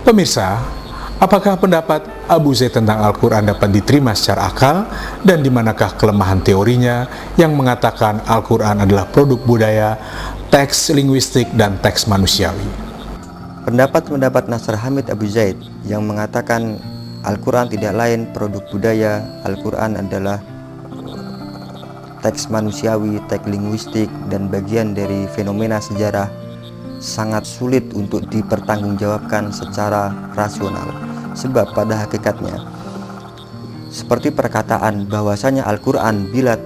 Pemirsa, apakah pendapat Abu Zaid tentang Al-Quran dapat diterima secara akal, dan di manakah kelemahan teorinya yang mengatakan Al-Quran adalah produk budaya, teks linguistik, dan teks manusiawi? Pendapat Nasr Hamid Abu Zaid yang mengatakan Al-Quran tidak lain produk budaya, Al-Quran adalah teks manusiawi, teks linguistik, dan bagian dari fenomena sejarah sangat sulit untuk dipertanggungjawabkan secara rasional. Sebab pada hakikatnya seperti perkataan bahwasanya Al-Quran bila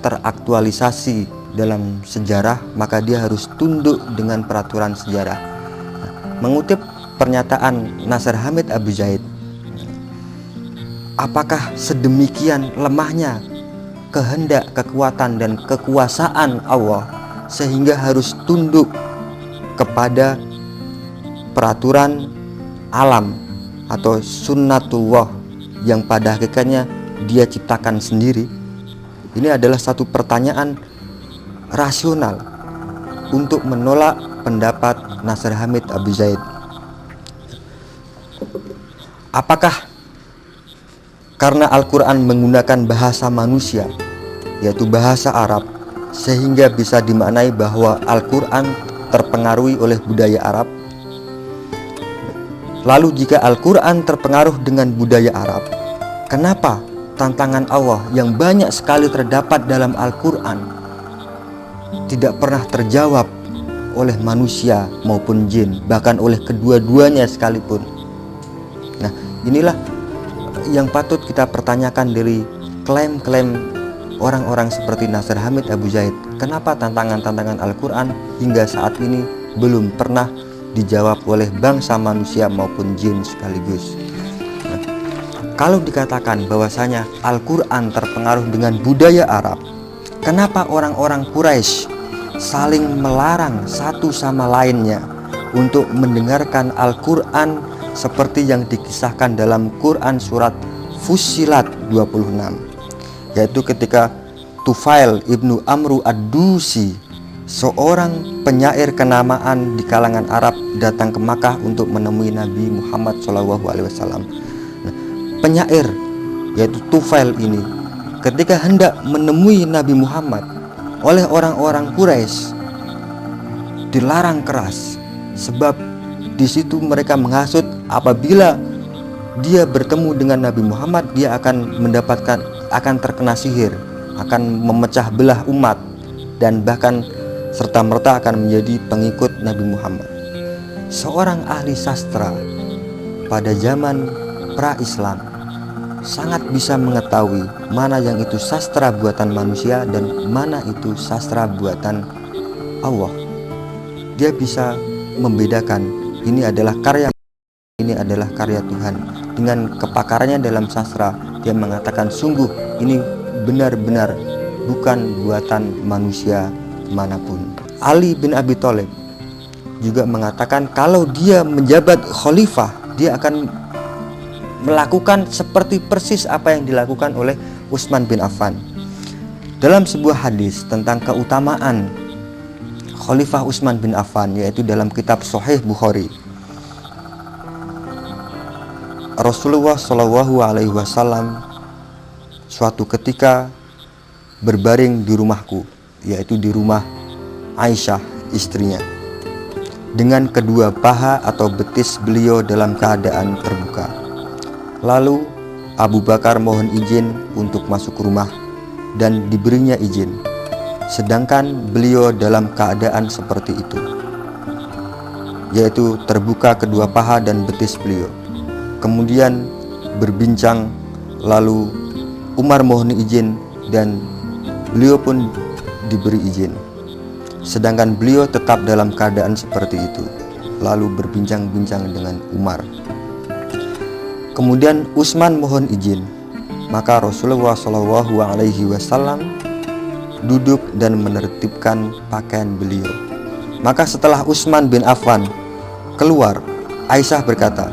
teraktualisasi dalam sejarah maka dia harus tunduk dengan peraturan sejarah. Mengutip pernyataan Nasr Hamid Abu Zaid, apakah sedemikian lemahnya kehendak, kekuatan, dan kekuasaan Allah sehingga harus tunduk kepada peraturan alam atau sunnatullah yang pada hakikatnya dia ciptakan sendiri? Ini adalah satu pertanyaan rasional untuk menolak pendapat Nasr Hamid Abu Zaid. Apakah karena Al-Quran menggunakan bahasa manusia, yaitu bahasa Arab, sehingga bisa dimaknai bahwa Al-Quran terpengaruhi oleh budaya Arab? Lalu jika Al-Quran terpengaruh dengan budaya Arab, kenapa tantangan Allah yang banyak sekali terdapat dalam Al-Quran tidak pernah terjawab oleh manusia maupun jin, bahkan oleh kedua-duanya sekalipun? Nah, inilah yang patut kita pertanyakan dari klaim-klaim orang-orang seperti Nasr Hamid Abu Zaid. Kenapa tantangan-tantangan Al-Quran hingga saat ini belum pernah dijawab oleh bangsa manusia maupun jin sekaligus? Nah, kalau dikatakan bahwasanya Al-Quran terpengaruh dengan budaya Arab, kenapa orang-orang Quraisy saling melarang satu sama lainnya untuk mendengarkan Al-Quran seperti yang dikisahkan dalam Quran surat Fussilat 26, yaitu ketika Tufail ibnu Amru ad-Dusi, seorang penyair kenamaan di kalangan Arab, datang ke Makkah untuk menemui Nabi Muhammad SAW. Nah, penyair yaitu Tufail ini ketika hendak menemui Nabi Muhammad oleh orang-orang Quraisy dilarang keras, sebab di situ mereka menghasut apabila dia bertemu dengan Nabi Muhammad dia akan terkena sihir, akan memecah belah umat, dan bahkan serta-merta akan menjadi pengikut Nabi Muhammad. Seorang ahli sastra pada zaman pra-Islam sangat bisa mengetahui mana yang itu sastra buatan manusia dan mana itu sastra buatan Allah. Dia bisa membedakan ini adalah karya, ini adalah karya Tuhan. Dengan kepakarannya dalam sastra, dia mengatakan sungguh ini benar-benar bukan buatan manusia manapun. Ali bin Abi Thalib juga mengatakan kalau dia menjabat khalifah, dia akan melakukan seperti persis apa yang dilakukan oleh Utsman bin Affan. Dalam sebuah hadis tentang keutamaan Khalifah Utsman bin Affan, yaitu dalam kitab Sahih Bukhari, Rasulullah SAW suatu ketika berbaring di rumahku, yaitu di rumah Aisyah istrinya, dengan kedua paha atau betis beliau dalam keadaan terbuka. Lalu Abu Bakar mohon izin untuk masuk rumah dan diberinya izin, sedangkan beliau dalam keadaan seperti itu, yaitu terbuka kedua paha dan betis beliau. Kemudian berbincang, lalu Umar mohon izin dan beliau pun diberi izin, sedangkan beliau tetap dalam keadaan seperti itu, lalu berbincang-bincang dengan Umar. Kemudian Utsman mohon izin, maka Rasulullah SAW duduk dan menertibkan pakaian beliau. Maka setelah Utsman bin Affan keluar, Aisyah berkata,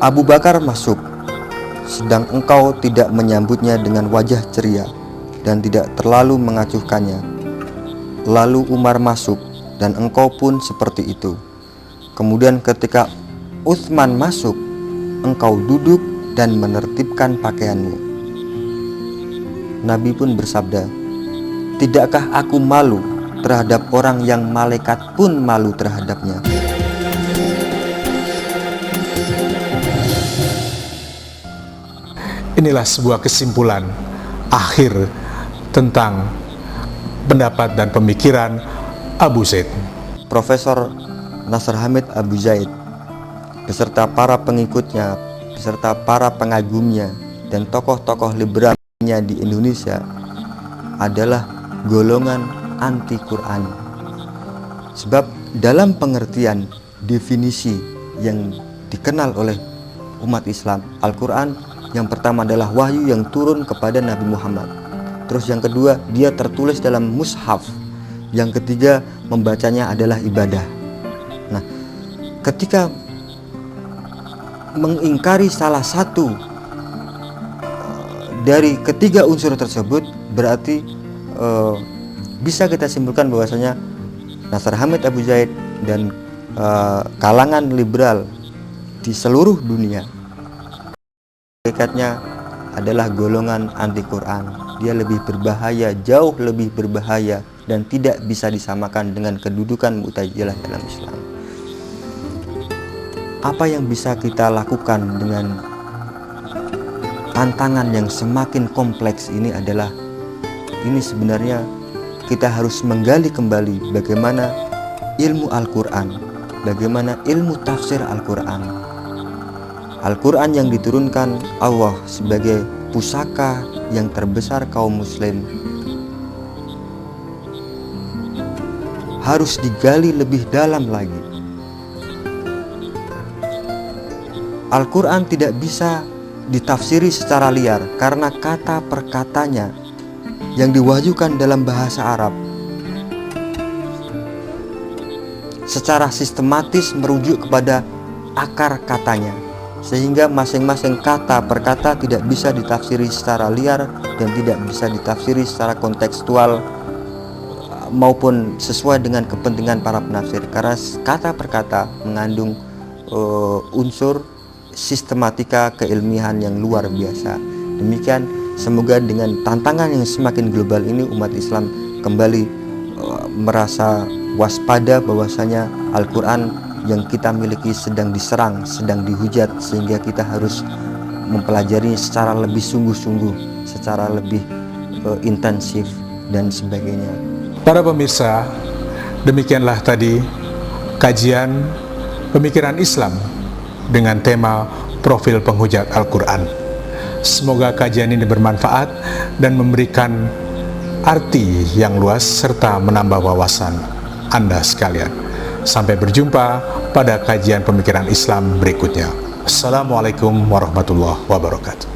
Abu Bakar masuk, sedang engkau tidak menyambutnya dengan wajah ceria dan tidak terlalu mengacuhkannya. Lalu Umar masuk dan engkau pun seperti itu. Kemudian ketika Utsman masuk, engkau duduk dan menertibkan pakaianmu. Nabi pun bersabda, tidakkah aku malu terhadap orang yang malaikat pun malu terhadapnya? Inilah sebuah kesimpulan akhir tentang pendapat dan pemikiran Abu Zaid. Profesor Nasr Hamid Abu Zaid beserta para pengikutnya, beserta para pengagumnya dan tokoh-tokoh liberalnya di Indonesia adalah golongan anti-Quran. Sebab dalam pengertian definisi yang dikenal oleh umat Islam, Al-Quran yang pertama adalah wahyu yang turun kepada Nabi Muhammad. Terus yang kedua, dia tertulis dalam mushaf. Yang ketiga, membacanya adalah ibadah. Nah, ketika mengingkari salah satu dari ketiga unsur tersebut, berarti bisa kita simpulkan bahwasanya Nasr Hamid Abu Zaid dan kalangan liberal di seluruh dunia hakikatnya adalah golongan anti-Quran. Dia lebih berbahaya, jauh lebih berbahaya, dan tidak bisa disamakan dengan kedudukan Mu'tazilah dalam Islam. Apa yang bisa kita lakukan dengan tantangan yang semakin kompleks ini adalah, ini sebenarnya kita harus menggali kembali bagaimana ilmu Al-Quran, bagaimana ilmu tafsir Al-Quran. Al-Quran yang diturunkan Allah sebagai pusaka yang terbesar kaum muslim harus digali lebih dalam lagi. Al-Quran tidak bisa ditafsiri secara liar karena kata per katanya yang diwahyukan dalam bahasa Arab secara sistematis merujuk kepada akar katanya, sehingga masing-masing kata per kata tidak bisa ditafsiri secara liar dan tidak bisa ditafsiri secara kontekstual maupun sesuai dengan kepentingan para penafsir, karena kata per kata mengandung unsur sistematika keilmian yang luar biasa. Demikian, semoga dengan tantangan yang semakin global ini umat Islam kembali merasa waspada bahwasanya Al-Quran yang kita miliki sedang diserang, sedang dihujat, sehingga kita harus mempelajari secara lebih sungguh-sungguh, secara lebih intensif dan sebagainya. Para pemirsa, demikianlah tadi kajian pemikiran Islam dengan tema profil penghujat Al-Quran. Semoga kajian ini bermanfaat dan memberikan arti yang luas serta menambah wawasan Anda sekalian. Sampai berjumpa pada kajian pemikiran Islam berikutnya. Assalamualaikum warahmatullahi wabarakatuh.